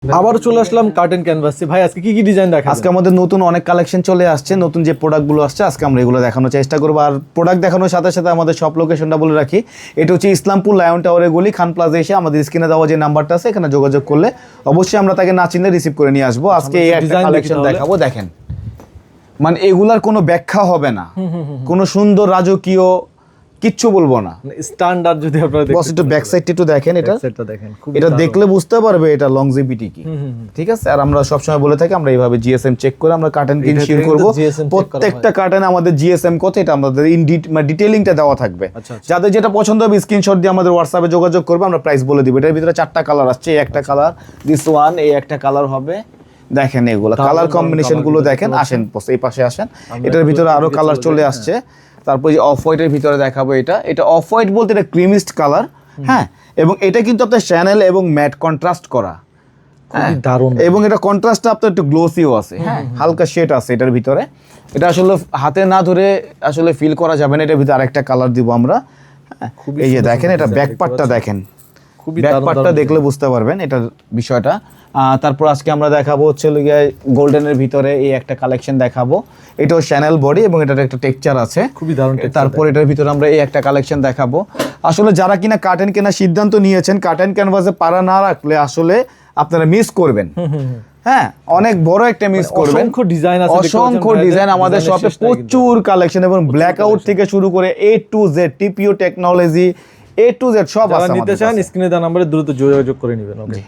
আবারও চলে আসলাম কার্টেন ক্যানভাসে। ভাই আজকে কি কি ডিজাইন দেখাবেন? আজকে আমাদের নতুন অনেক কালেকশন চলে আসছে, নতুন যে প্রোডাক্টগুলো আসছে আজকে আমরা এগুলো দেখানোর চেষ্টা করবো। আর প্রোডাক্ট দেখানোর সাথে সাথে আমাদের সব লোকেশনটা বলে রাখি, এটা হচ্ছে ইসলামপুর লায়ন টাওয়ারের গলি, খান প্লাজা এসে আমাদের স্ক্রিনে দেওয়া যে নাম্বারটা আছে এখানে যোগাযোগ করলে অবশ্যই আমরা তাকে না চিনলে রিসিভ করে নিয়ে আসবো। আজকে এই একটা কালেকশন দেখাবো, দেখেন মানে এগুলার কোনো ব্যাখ্যা হবে না, কোনো সুন্দর রাজকীয় কিচ্ছু বলবো না, স্ট্যান্ডার্ড। যদি আপনারা বস একটু ব্যাক সাইডটা একটু দেখেন, এটা দেখেন, এটা দেখলে বুঝতে পারবে এটা লংজিভিটি কি। ঠিক আছে, আর আমরা সবসময় বলে থাকি আমরা এইভাবে জিএসএম চেক করে আমরা কার্টেন ইনশিওর করব। প্রত্যেকটা কার্টেনে আমাদের জিএসএম কত এটা আমাদের ডিটেইলিংটা দেওয়া থাকবে। যাদের যেটা পছন্দ হবে স্ক্রিনশট দিয়ে আমাদের হোয়াটসঅ্যাপে যোগাযোগ করবে, আমরা প্রাইস বলে দিব। এটার ভিতরে 4টা কালার আসছে, এই একটা কালার, দিস ওয়ান, এই একটা কালার হবে। দেখেন এগুলো কালার কম্বিনেশন গুলো দেখেন, আসেন এই পাশে আসেন, এটার ভিতরে আরো কালার চলে আসছে। তারপর যে অফ হোয়াইটের ভিতরে দেখাবো, এটা অফ হোয়াইট বলতে এটা ক্রিমিস্ট কালার, হ্যাঁ, এবং এটা কিন্তু আপনার শ্যানেল এবং ম্যাট কন্ট্রাস্ট করা, দারুণ, এবং এটা কন্ট্রাস্টটা আপনার একটু গ্লোসিও আছে, হ্যাঁ, হালকা শেড আছে এটার ভিতরে। এটা আসলে হাতে না ধরে আসলে ফিল করা যাবে না। এটার ভিতরে আরেকটা কালার দিব আমরা। এই যে দেখেন, এটা ব্যাক পার্টটা দেখেন, ব্যাক পার্টটা দেখলে বুঝতে পারবেন এটার বিষয়টা। তারপর আজকে আমরা দেখাবো হচ্ছে গোল্ডেনের ভিতরে এই একটা কালেকশন দেখাবো, এটাও শ্যানেল বডি এবং এটার একটা টেক্সচার আছে, খুবই দারুণ। তারপর এটার ভিতরে আমরা এই একটা কালেকশন দেখাবো। আসলে যারা কিনা কার্টেন কেনার সিদ্ধান্ত নিয়েছেন, কার্টেন ক্যানভাসে পাড়া না রাখলে আসলে আপনারা মিস করবেন, হ্যাঁ, অনেক বড় একটা মিস করবেন। অসংখ্য ডিজাইন আছে, অসংখ্য ডিজাইন আমাদের শপে, প্রচুর কালেকশন এবং ব্ল্যাক আউট থেকে শুরু করে A to Z, TPO technology A to Z সব আছে। নিতে চান স্ক্রিনে দেওয়া নম্বরে দ্রুত যোগাযোগ করে নেবেন। ওকে।